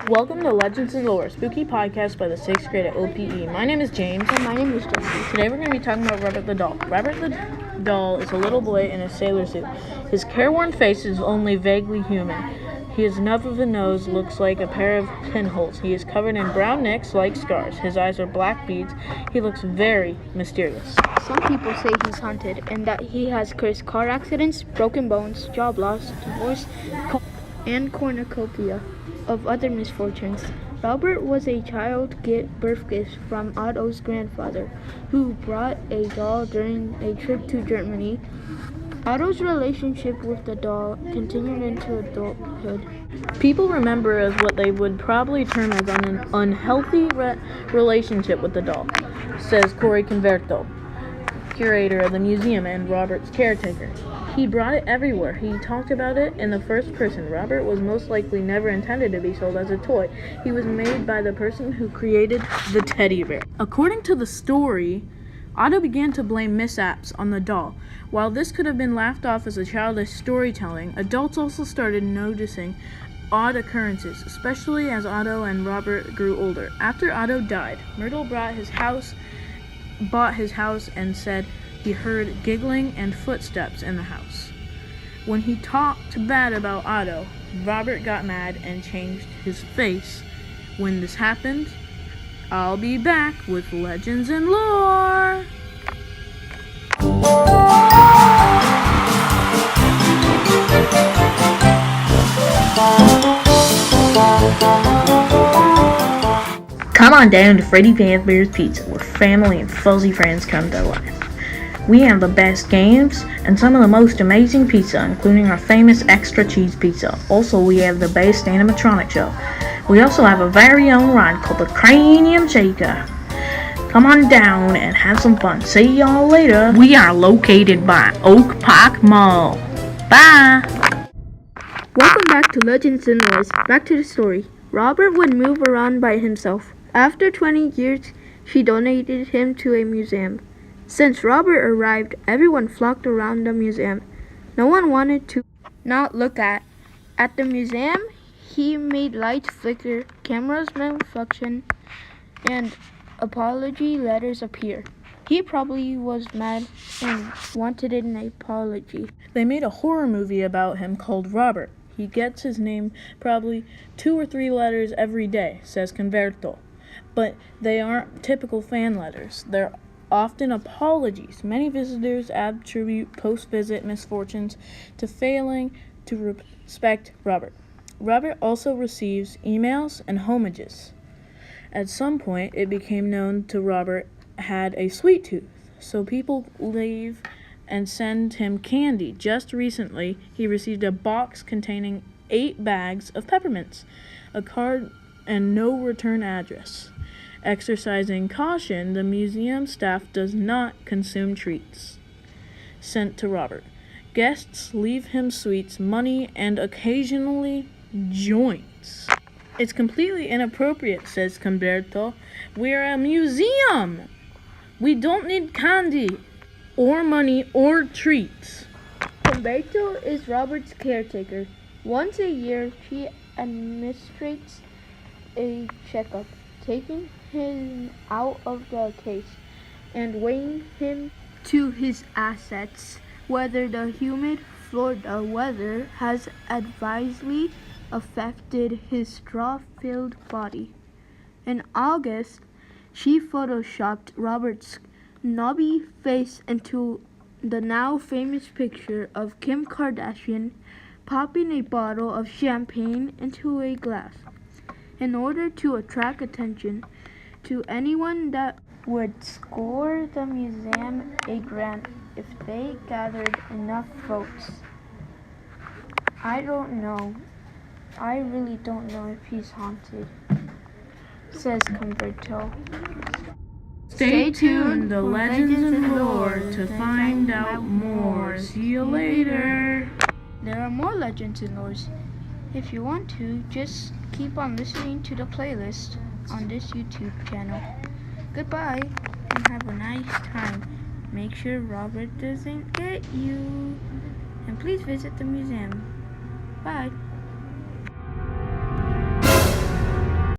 Welcome to Legends and Lore, spooky podcast by the 6th grade at OPE. My name is James. And my name is Jesse. Today we're going to be talking about Robert the Doll. Robert the Doll is a little boy in a sailor suit. His careworn face is only vaguely human. His nub of the nose looks like a pair of pinholes. He is covered in brown nicks like scars. His eyes are black beads. He looks very mysterious. Some people say he's haunted and that he has cursed car accidents, broken bones, job loss, divorce, and cornucopia of other misfortunes. Robert was a birth gift from Otto's grandfather, who brought a doll during a trip to Germany. Otto's relationship with the doll continued into adulthood. People remember as what they would probably term as an unhealthy relationship with the doll, says Corey Converto, curator of the museum and Robert's caretaker. He brought it everywhere. He talked about it in the first person. Robert was most likely never intended to be sold as a toy. He was made by the person who created the teddy bear. According to the story, Otto began to blame mishaps on the doll. While this could have been laughed off as a childish storytelling, adults also started noticing odd occurrences, especially as Otto and Robert grew older. After Otto died, Myrtle bought his house and said he heard giggling and footsteps in the house. When he talked bad about Otto, Robert got mad and changed his face. When this happened, I'll be back with Legends and Lore. Come on down to Freddy Fazbears Pizza, where family and fuzzy friends come to life. We have the best games and some of the most amazing pizza, including our famous extra cheese pizza. Also, we have the best animatronic show. We also have a very own ride called the Cranium Shaker. Come on down and have some fun. See y'all later. We are located by Oak Park Mall. Bye. Welcome back to Legends and Lore. Back to the story. Robert would move around by himself. After 20 years, she donated him to a museum. Since Robert arrived, everyone flocked around the museum. No one wanted to not look at. At the museum, he made lights flicker, cameras malfunction, and apology letters appear. He probably was mad and wanted an apology. They made a horror movie about him called Robert. He gets his name probably 2 or 3 letters every day, says Converto. But they aren't typical fan letters. They're often apologies. Many visitors attribute post-visit misfortunes to failing to respect Robert. Robert also receives emails and homages. At some point, it became known to Robert had a sweet tooth, so people leave and send him candy. Just recently, he received a box containing 8 bags of peppermints, a card, and no return address. Exercising caution, the museum staff does not consume treats sent to Robert. Guests leave him sweets, money, and occasionally joints. It's completely inappropriate, says Converto. We're a museum. We don't need candy or money or treats. Converto is Robert's caretaker. Once a year, she administrates a checkup, taking him out of the case and weighing him to his assets. Whether the humid Florida weather has adversely affected his straw-filled body. In August, she photoshopped Robert's knobby face into the now famous picture of Kim Kardashian popping a bottle of champagne into a glass in order to attract attention to anyone that would score the museum a grant if they gathered enough votes. I really don't know if he's haunted, says Converto. Stay tuned to Legends and Lore to find out more. See you later. There are more Legends and Lores. If you want to, just keep on listening to the playlist on this YouTube channel. Goodbye and have a nice time. Make sure Robert doesn't get you. And please visit the museum. Bye.